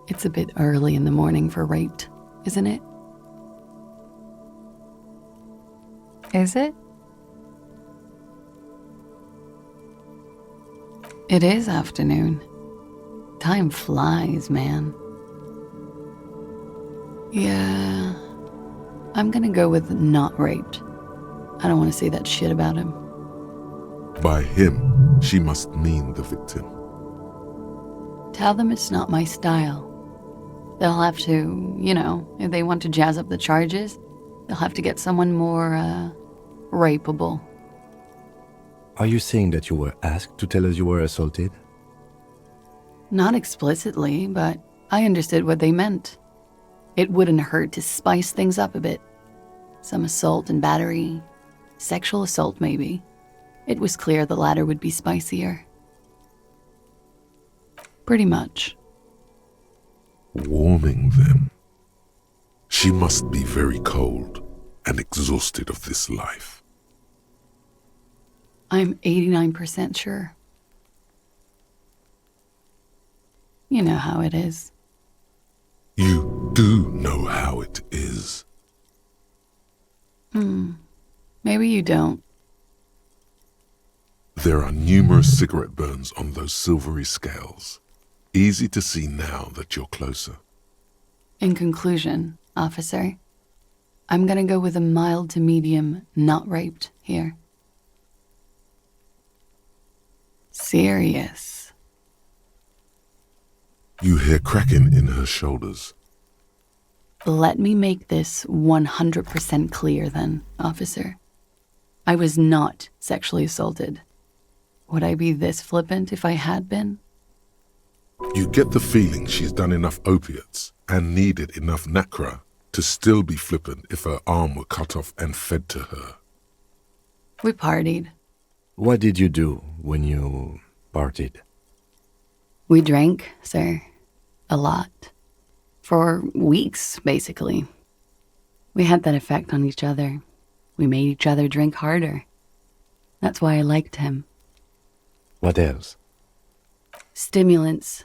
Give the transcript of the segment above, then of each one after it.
It's a bit early in the morning for rape, isn't it? Is it? It is afternoon. Time flies, man. Yeah, I'm gonna go with not raped. I don't want to say that shit about him. By him, she must mean the victim. Tell them it's not my style. They'll have to, if they want to jazz up the charges, they'll have to get someone more, rapeable. Are you saying that you were asked to tell us you were assaulted? Not explicitly, but I understood what they meant. It wouldn't hurt to spice things up a bit. Some assault and battery, sexual assault maybe. It was clear the latter would be spicier. Pretty much. Warming them. She must be very cold and exhausted of this life. I'm 89% sure. You know how it is. You do know how it is. Maybe you don't. There are numerous cigarette burns on those silvery scales. Easy to see now that you're closer. In conclusion, officer, I'm gonna go with a mild to medium not raped here. Serious. You hear cracking in her shoulders. Let me make this 100% clear then, officer. I was not sexually assaulted. Would I be this flippant if I had been? You get the feeling she's done enough opiates and needed enough nacra to still be flippant if her arm were cut off and fed to her. We partied. What did you do when you partied? We drank, sir. A lot. For weeks, basically. We had that effect on each other. We made each other drink harder. That's why I liked him. What else? Stimulants.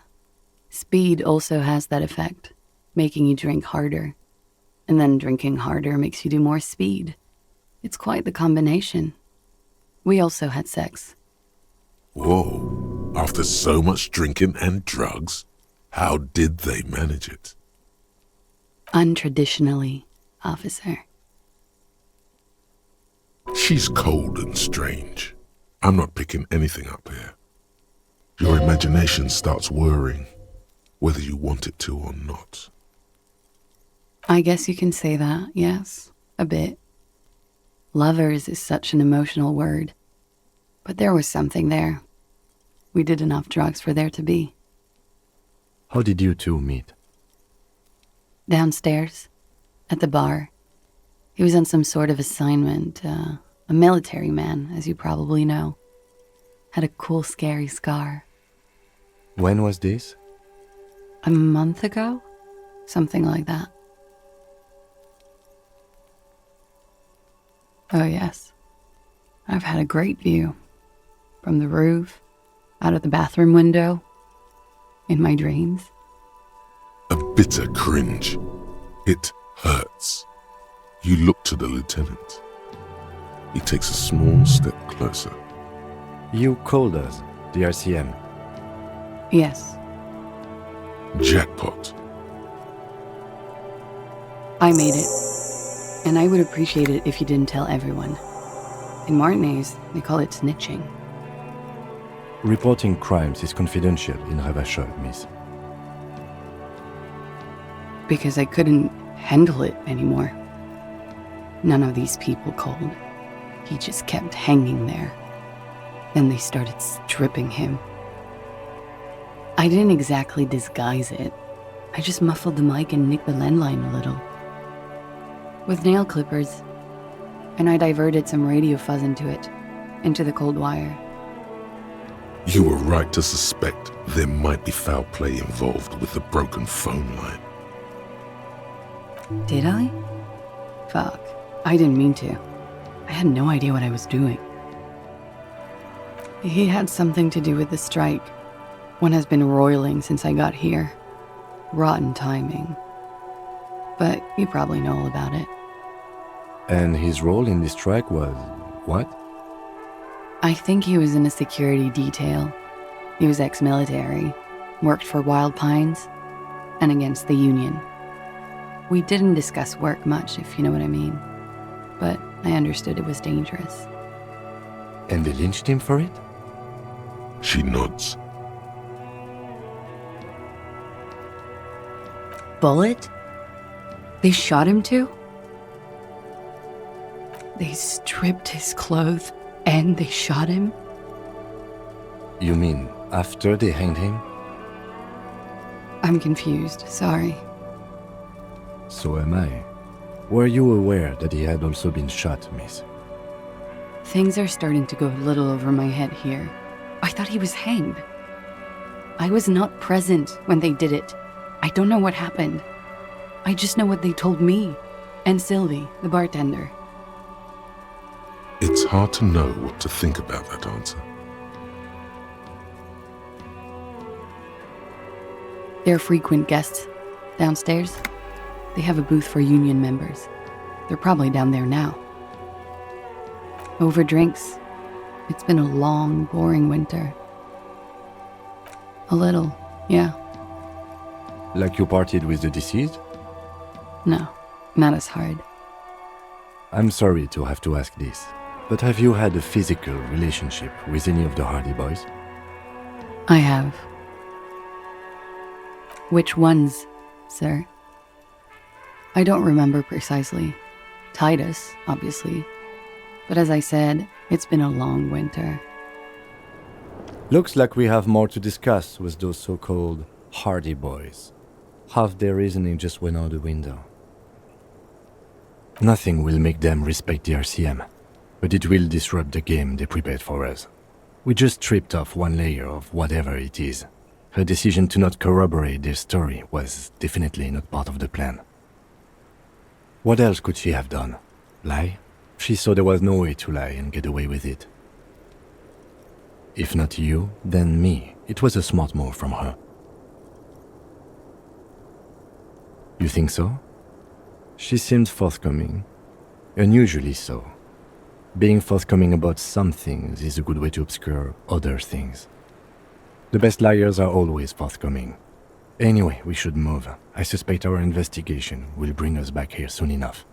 Speed also has that effect, making you drink harder. And then drinking harder makes you do more speed. It's quite the combination. We also had sex. Whoa, after so much drinking and drugs, how did they manage it? Untraditionally, officer. She's cold and strange. I'm not picking anything up here. Your imagination starts whirring, whether you want it to or not. I guess you can say that, yes, a bit. Lovers is such an emotional word. But there was something there. We did enough drugs for there to be. How did you two meet? Downstairs, at the bar. He was on some sort of assignment, a military man, as you probably know. Had a cool, scary scar. When was this? A month ago? Something like that. Oh yes, I've had a great view. From the roof, out of the bathroom window, in my dreams. A bitter cringe. It hurts. You look to the lieutenant. He takes a small step closer. You called us, the RCM. Yes, Jackpot. I made it. And I would appreciate it if you didn't tell everyone. In Martinez, they call it snitching. Reporting crimes is confidential in Ravachol, miss. Because I couldn't handle it anymore. None of these people called. He just kept hanging there. Then they started stripping him. I didn't exactly disguise it. I just muffled the mic and nicked the landline a little. With nail clippers. And I diverted some radio fuzz into it, into the cold wire. You were right to suspect there might be foul play involved with the broken phone line. Did I? Fuck, I didn't mean to. I had no idea what I was doing. He had something to do with the strike. One has been roiling since I got here. Rotten timing. But you probably know all about it. And his role in this strike was what? I think he was in a security detail. He was ex-military, worked for Wild Pines, and against the Union. We didn't discuss work much, if you know what I mean. But I understood it was dangerous. And they lynched him for it? She nods. Bullet? They shot him too? They stripped his clothes and they shot him? You mean after they hanged him? I'm confused, sorry. So am I. Were you aware that he had also been shot, miss? Things are starting to go a little over my head here. I thought he was hanged. I was not present when they did it. I don't know what happened. I just know what they told me and Sylvie, the bartender. It's hard to know what to think about that answer. They're frequent guests downstairs. They have a booth for union members. They're probably down there now. Over drinks. It's been a long, boring winter. A little, yeah. Like you partied with the deceased? No, not as hard. I'm sorry to have to ask this, but have you had a physical relationship with any of the Hardy Boys? I have. Which ones, sir? I don't remember precisely. Titus, obviously. But as I said, it's been a long winter. Looks like we have more to discuss with those so-called Hardy Boys. Half their reasoning just went out the window. Nothing will make them respect the RCM, but it will disrupt the game they prepared for us. We just stripped off one layer of whatever it is. Her decision to not corroborate their story was definitely not part of the plan. What else could she have done? Lie? She saw there was no way to lie and get away with it. If not you, then me. It was a smart move from her. You think so? She seemed forthcoming. Unusually so. Being forthcoming about some things is a good way to obscure other things. The best liars are always forthcoming. Anyway, we should move. I suspect our investigation will bring us back here soon enough.